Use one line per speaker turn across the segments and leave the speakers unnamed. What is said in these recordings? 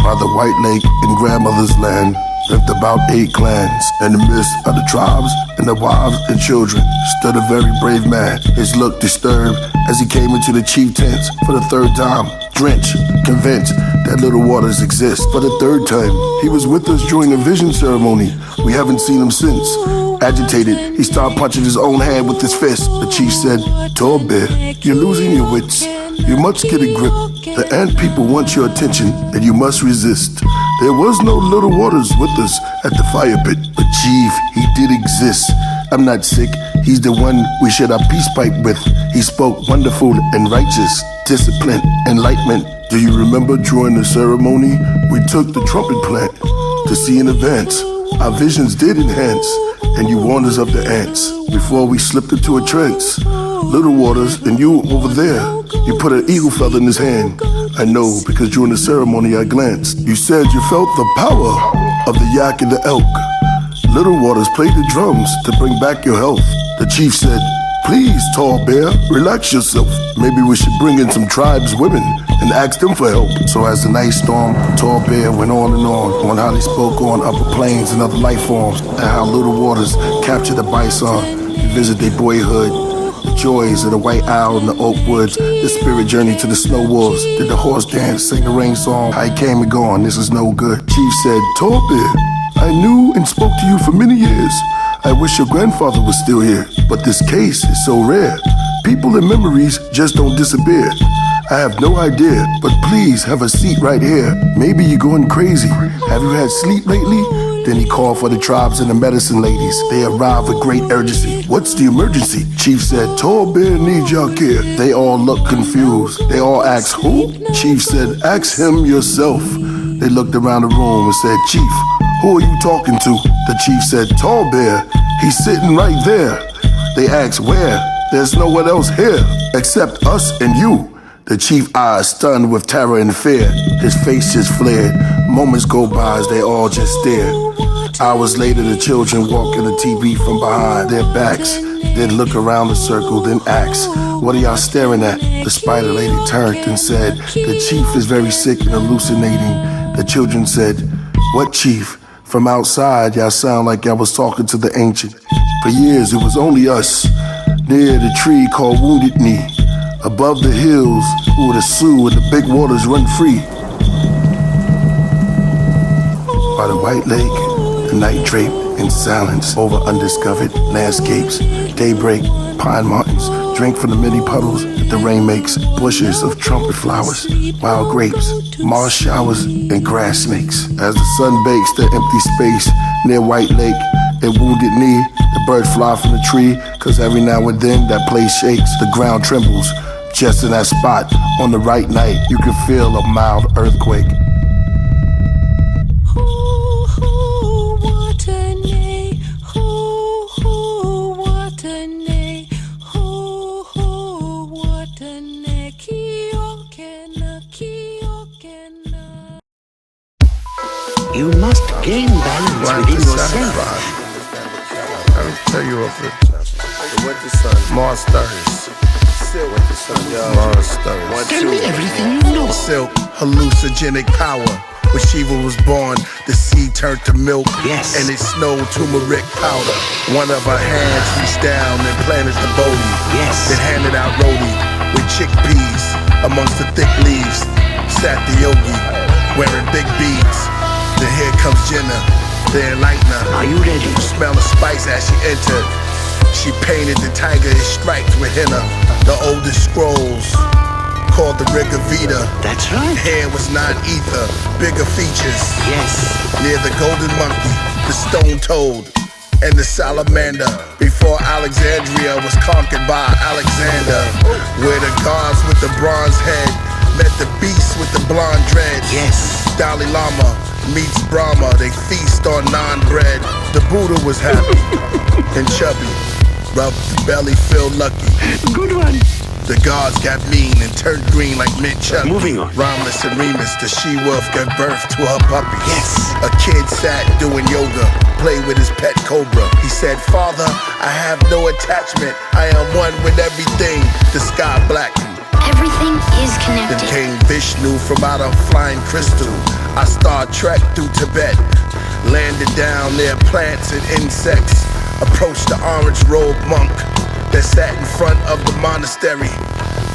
By the White Lake in grandmother's land lived about 8 clans. In the midst of the tribes and the wives and children stood a very brave man. His look disturbed as he came into the chief tents for the 3rd time, drenched, convinced that little waters exist. For the 3rd time, he was with us during the vision ceremony. We haven't seen him since. Agitated, he started punching his own hand with his fist. The chief said, "Tall bear, you're losing your wits. You must get a grip. The ant people want your attention, and you must resist." There was no little waters with us at the fire pit, but chief, he did exist. I'm not sick, he's the one we shared our peace pipe with. He spoke wonderful and righteous, discipline, enlightenment. Do you remember during the ceremony, we took the trumpet plant to see in advance. Our visions did enhance, and you warned us of the ants before we slipped into a trance. Little waters, and you over there, you put an eagle feather in his hand. I know, because during the ceremony I glanced. You said you felt the power of the yak and the elk. Little waters played the drums to bring back your health. The chief said, "Please, tall bear, relax yourself. Maybe we should bring in some tribes women and ask them for help." So as the night stormed, Tall Bear went on and on how they spoke on upper plains and other life forms, and how little waters captured the bison and visit their boyhood. The joys of the white owl in the oak woods, the spirit journey to the snow wolves. Did the horse dance, sing the rain song? I came and gone, this is no good. Chief said, "Tall Bear, I knew and spoke to you for many years. I wish your grandfather was still here, but this case is so rare. People and memories just don't disappear. I have no idea, but please have a seat right here. Maybe you're going crazy. Have you had sleep lately?" Then he called for the tribes and the medicine ladies. They arrived with great urgency. "What's the emergency?" Chief said, "Tall Bear needs your care." They all looked confused. They all asked, "Who?" Chief said, "Ask him yourself." They looked around the room and said, "Chief, who are you talking to?" The chief said, "Tall Bear, he's sitting right there." They asked, "Where?" "There's no one else here except us and you." The chief's eyes stunned with terror and fear. His face just flared. Moments go by as they all just stare. Hours later, the children walk in the TV from behind their backs, then look around the circle, then ask, "What are y'all staring at?" The spider lady turned and said, "The chief is very sick and hallucinating." The children said, "What chief? From outside, y'all sound like y'all was talking to the ancient." For years, it was only us, near the tree called Wounded Knee. Above the hills, where the Sioux and the big waters run free. By the White Lake, the night draped in silence over undiscovered landscapes. Daybreak, pine mountains, drink from the many puddles that the rain makes. Bushes of trumpet flowers, wild grapes, marsh showers, and grass snakes. As the sun bakes the empty space near White Lake and Wounded Knee, the birds fly from the tree, cause every now and then that place shakes, the ground trembles. Just in that spot, on the right night, you can feel a mild earthquake.
You must gain balance within yourself.
Let me tell you what the winter sun, Mars stirs. Winter sun, Mars stirs.
Tell me everything you know.
Silk, hallucinogenic power. When Shiva was born, the seed turned to milk.
Yes.
And it snowed turmeric powder. One of her hands reached down and planted the bodhi.
Yes.
Then handed out roti with chickpeas. Amongst the thick leaves sat the yogi, wearing big beads. Then here comes Jenna, the enlightener.
Are you ready?
You smell the spice as she entered. She painted the tiger in stripes with henna. The oldest scrolls, called the Riga Vita.
That's right.
Hair was non-ether, bigger features.
Yes.
Near the golden monkey, the stone toad, and the salamander. Before Alexandria was conquered by Alexander. Where the gods with the bronze head met the beasts with the blonde dreads.
Yes.
Dalai Lama meets Brahma, they feast on non-bread. The Buddha was happy and chubby, rubbed the belly, feel lucky.
Good one.
The gods got mean and turned green like mint chutney.
Moving on.
Romulus and Remus, the she-wolf, gave birth to her puppies.
Yes.
A kid sat doing yoga, played with his pet cobra. He said, "Father, I have no attachment. I am one with everything." The sky blackened.
Everything is
Then
connected.
came Vishnu from out a flying crystal. I Star Trek through Tibet, landed down near plants and insects. Approached the orange-robed monk that sat in front of the monastery,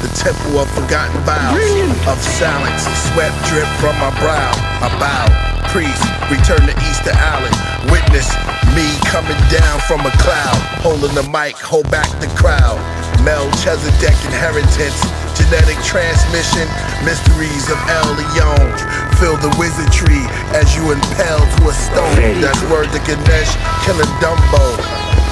the temple of forgotten vows. Of silence, sweat dripped from my brow. I bowed. Priest, return to Easter Island. Witness me coming down from a cloud, holding the mic, hold back the crowd. Melchizedek inheritance, genetic transmission, mysteries of El Leon. Feel the wizardry as you impale to a stone. That's word to Ganesh, killing Dumbo.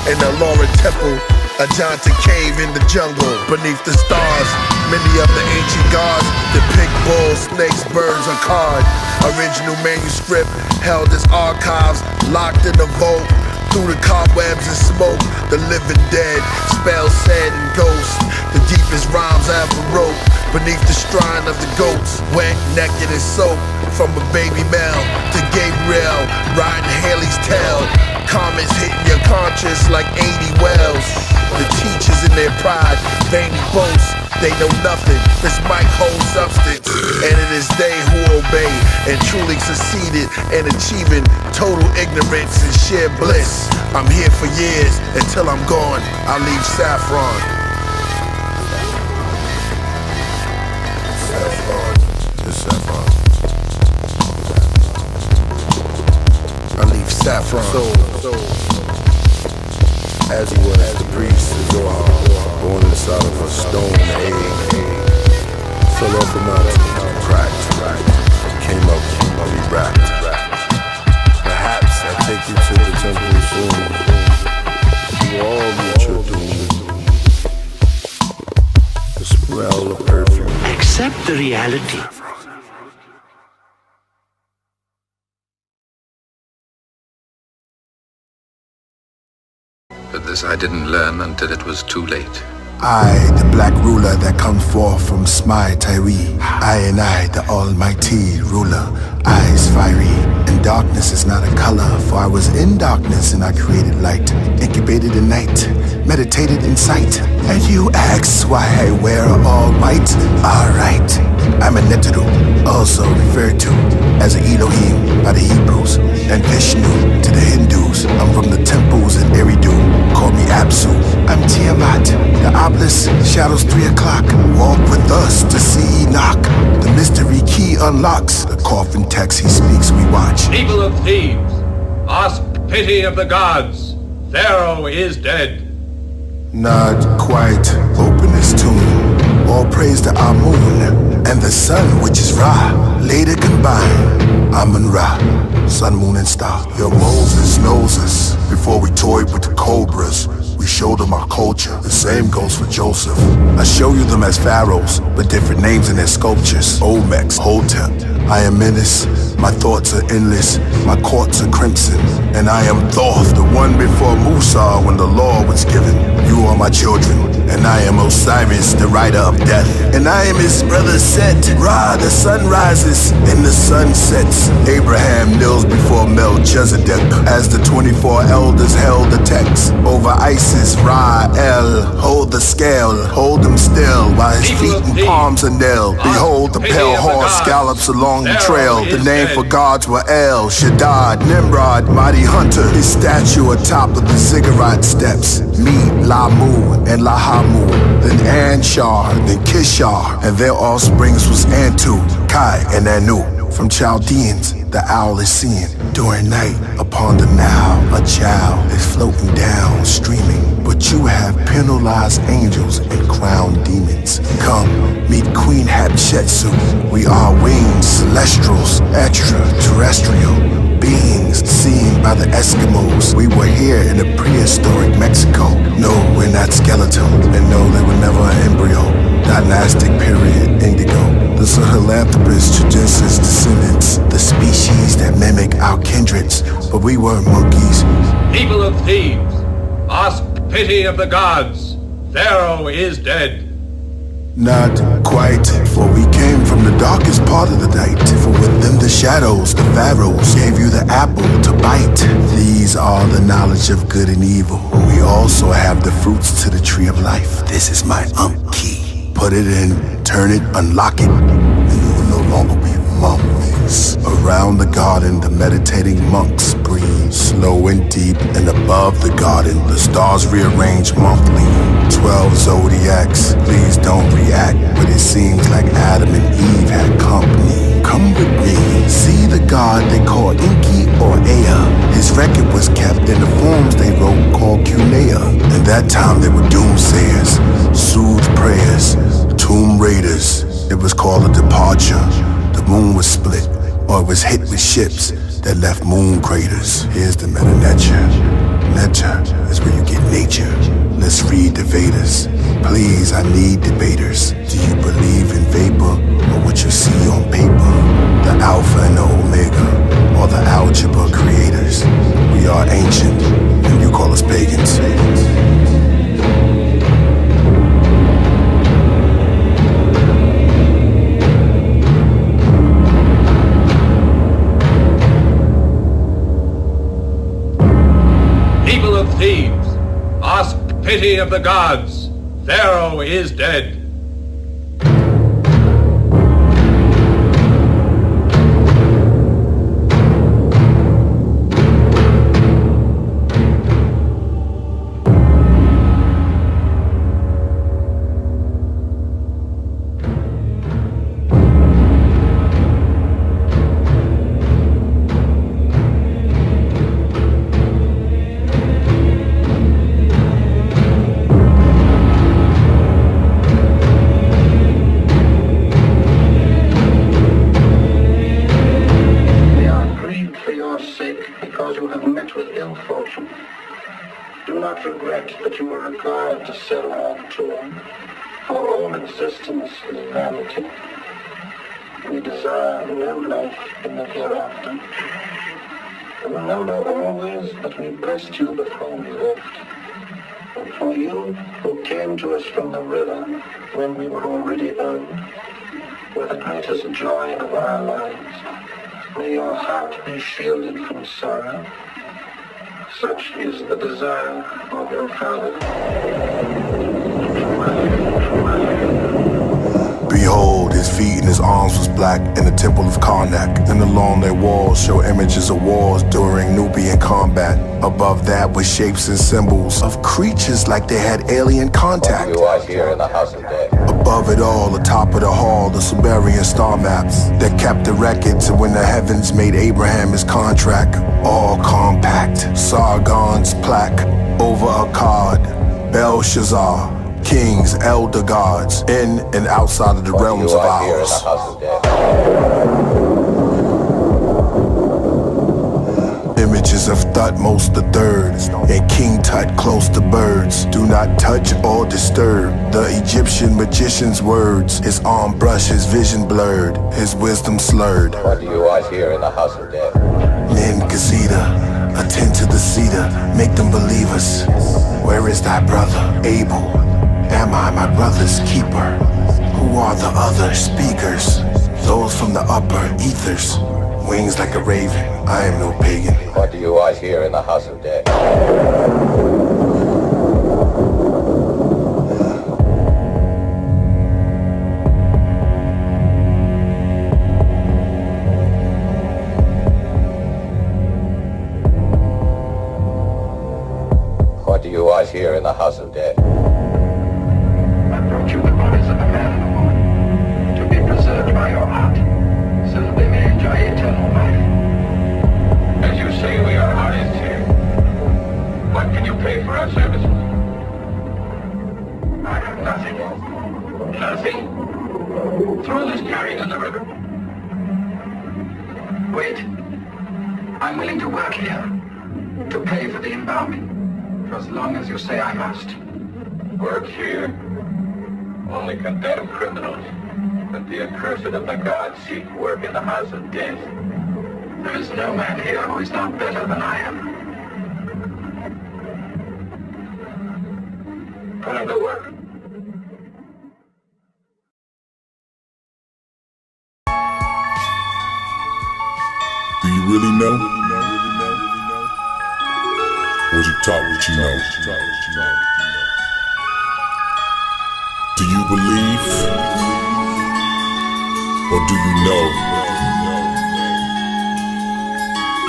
In the Laura Temple, a Ajanta cave in the jungle. Beneath the stars, many of the ancient gods depict bulls, snakes, birds, or card. Original manuscript held as archives, locked in a vault. Through the cobwebs and smoke, the living dead, spells said and ghosts. The deepest rhymes I ever wrote, beneath the shrine of the goats. Wet, naked, and soaked, from a baby male to Gabriel, riding Haley's tail. Comments hitting your conscience like 80 wells. The teachers in their pride, vain boast, they know nothing. This mic holds substance, and it is they who obey and truly succeeded in achieving total ignorance and sheer bliss. I'm here for years, until I'm gone, I'll leave saffron. Saffron, just saffron. I leave saffron. So as he was, the priest is born inside of a stone egg. Fell off a mountain, cracked, came up, re-wrapped. Perhaps I take you to the temple soon. You all reach your doom. The smell of perfume.
Accept the reality.
But this I didn't learn until it was too late.
I, the black ruler that comes forth from Smai Taiwi. I, the almighty ruler, eyes fiery. And darkness is not a color, for I was in darkness and I created light. Incubated in night, meditated in sight. And you ask why I wear all white? Alright, I'm a Neteru, also referred to as an Elohim by the Hebrews, and Vishnu to the Hindus. I'm from the temples in Eridu, call me Apsu. I'm Tiamat, the obelisk, shadows 3 o'clock. Walk with us to see Enoch. The mystery key unlocks, the coffin text he speaks we watch.
People of Thebes, ask pity of the gods. Pharaoh is dead.
Not quite, open his tomb. All praise to Amun and the sun, which is Ra. Later combine, Amun-Ra, sun, moon, and star. Your Moses knows us. Before we toyed with the cobras, we showed them our culture. The same goes for Joseph. I show you them as pharaohs, but different names in their sculptures. Olmecs, Hotep. I am Menace. My thoughts are endless. My courts are crimson. And I am Thoth, the one before Musa when the law was given. You are my children, and I am Osiris, the rider of death. And I am his brother Set. Ra, the sun rises and the sun sets. Abraham kneels before Melchizedek as the 24 elders held the text. Over Isis, Ra, El, hold the scale, hold him still while his feet and palms are nailed. Behold, the pale horse gallops along the trail. The name for gods were El, Shaddad, Nimrod, mighty hunter. His statue atop of the ziggurat steps. Me, Lamu, and Lahamu. Then Anshar, then Kishar, and their offsprings was Antu, Kai, and Anu. From Chaldeans, the owl is seen during night upon the Nile. A child is floating down, streaming. But you have penalized angels and crowned demons. Come, meet Queen Hatshepsut. We are winged celestials, extraterrestrial beings seen by the Eskimos. We were here in a prehistoric Mexico. No, we're not skeletal, and no, they were never an embryo. Dynastic period, indigo. The Sahelanthropus Julius descendants, the species that mimic our kindreds, but we were monkeys.
People of Thebes, ask pity of the gods. Pharaoh is dead.
Not quite, for we came from the darkest part of the night. For within the shadows, the pharaohs gave you the apple to bite. These are the knowledge of good and evil. We also have the fruits to the tree of life. This is my key. Put it in, turn it, unlock it, and you will no longer be mummies. Around the garden, the meditating monks breathe. Slow and deep, and above the garden, the stars rearrange monthly. 12 zodiacs, please don't react, but it seems like Adam and Eve had company. Come with me, see the god they call Enki or Ea. His record was kept in the forms they wrote called Cunea. And that time they were doomsayers, soothed prayers, tomb raiders. It was called a departure. The moon was split, or it was hit with ships that left moon craters. Here's the meta nature. Nature is where you get nature. Let's read the Vedas. Please, I need debaters. Do you believe in vapor or what you see on paper? The alpha and the omega, or the algebra creators. We are ancient, and you call us pagans.
People of Thebes, ask pity of the gods. Pharaoh is dead.
That you are required to settle on to. For all existence is vanity. We desire no life in the hereafter. Remember always that we blessed you before we left. And for you who came to us from the river when we were already old, were the greatest joy of our lives. May your heart be shielded from sorrow. Such is the desire of your Father.
Behold, his feet and his arms was black in the temple of Karnak, and along their walls show images of wars during Nubian combat. Above that were shapes and symbols of creatures like they had alien contact.
You are here in the house of death.
Above it all, atop of the hall, the Sumerian star maps that kept the records of when the heavens made Abraham his contract. All compact, Sargon's plaque over Akkad, Belshazzar, kings, elder gods, in and outside of the realms of ours.
You are here in the house of death.
Images of Thutmose III and King Tut close to birds. Do not touch or disturb the Egyptian magician's words. His arm brushed, his vision blurred, his wisdom slurred.
What do you are here in the house of death?
Men Gazeta, attend to the cedar, make them believe us. Where is thy brother, Abel? Am I my brother's keeper? Who are the other speakers? Those from the upper ethers. Wings like a raven, I am no pagan.
What do you are here in the house of death? What do you are here in the house of death?
I brought you the bodies of a man and a woman to be preserved by your art, so that they may enjoy eternal life.
As you say, we are artists here. What can you pay for our services?
I have nothing.
Nothing. Throw this carrion in the river.
Wait. I'm willing to work here, to pay for the embalming, for as long as you say I must.
Work here? Only condemned criminals. But the accursed of the gods seek work in the house of death.
There is no man here who is not better than I am.
Put him to work.
Do you really know? Or you talk what you know? Do you believe? Or do you know?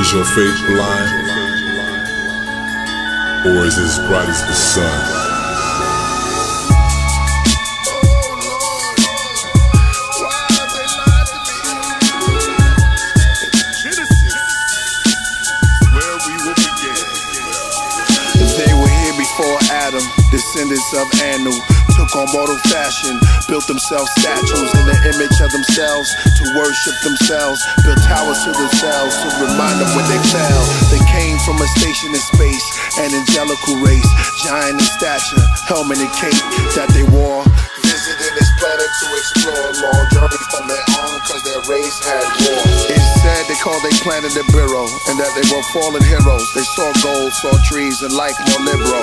Is your faith blind? Or is it as bright as the sun?
Descendants of Anu took on mortal fashion, built themselves statues in the image of themselves to worship themselves, built towers to themselves to remind them when they fell. They came from a station in space, an angelical race, giant in stature, helmet and cape that they wore. Visiting this planet to explore, long journey from their own cause their race had war. It's said they called their planet the Bureau, and that they were fallen heroes. They saw gold, saw trees, and life more liberal.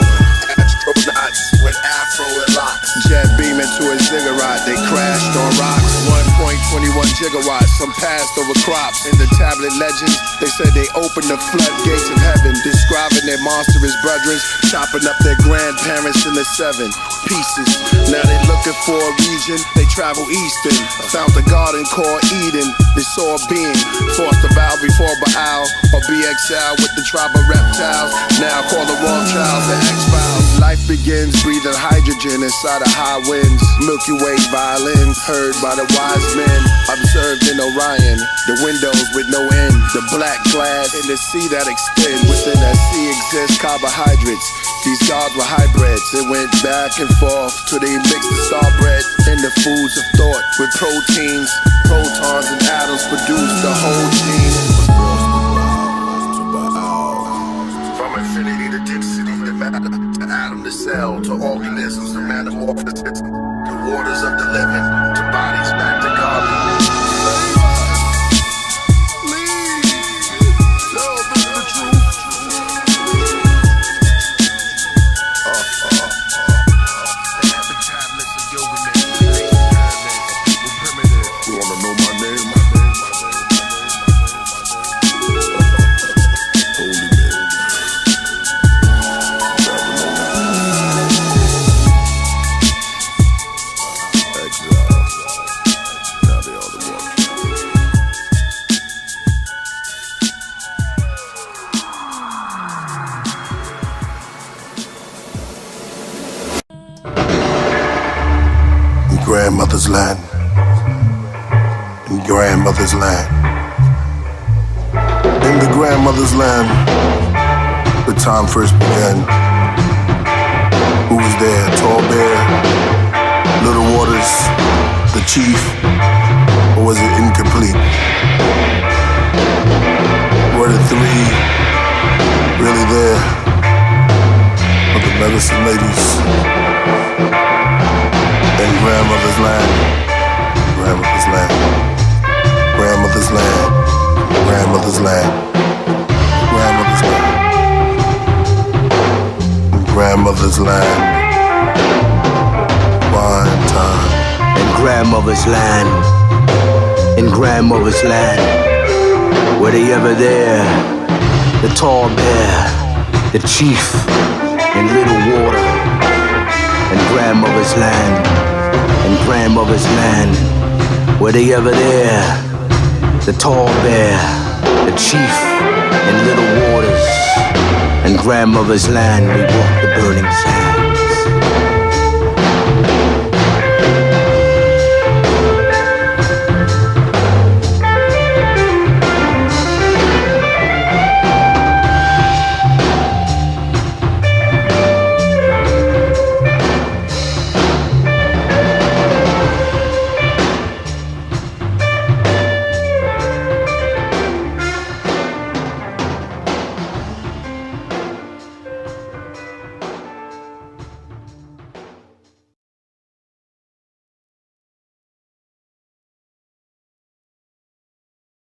Astronauts with afro and locks, jet beaming to a ziggurat. They crashed on rocks, 1.21 gigawatts. Some passed over crops. In the tablet legends, they said they opened the floodgates of heaven, describing their monstrous brethren, chopping up their grandparents in the 7 pieces. Now they looking for a region, they travel eastern, found the garden called Eden. They saw a being, forced to bow before Baal, or BXL with the tribe of reptiles. Now call the Rothschilds the X-Files. Life begins breathing hydrogen inside of high winds. Milky Way violins heard by the wise men, observed in Orion. The windows with no end, the black glass in the sea that extend. Within that sea exist carbohydrates. These gods were hybrids. It went back and forth till they mixed the star bread in the foods of thought with proteins. Protons and atoms produced the whole gene. From infinity to density to matter, to atom to cell, to organisms to metamorphosis, to waters of the living, to bodies back to carbon. Grandmother's land, in grandmother's land. In the grandmother's land, the time first began. Who was there? Tall Bear, Little Waters, the Chief, or was it incomplete? Were the 3 really there? Or the medicine ladies? In grandmother's land, grandmother's land, grandmother's land, grandmother's land, grandmother's land, grandmother's land, wine time.
In grandmother's land, in grandmother's land, were they ever there? The tall bear, the chief, and little water. In grandmother's land, in grandmother's land, were they ever there? The tall bear, the chief, and little waters. In grandmother's land, we walked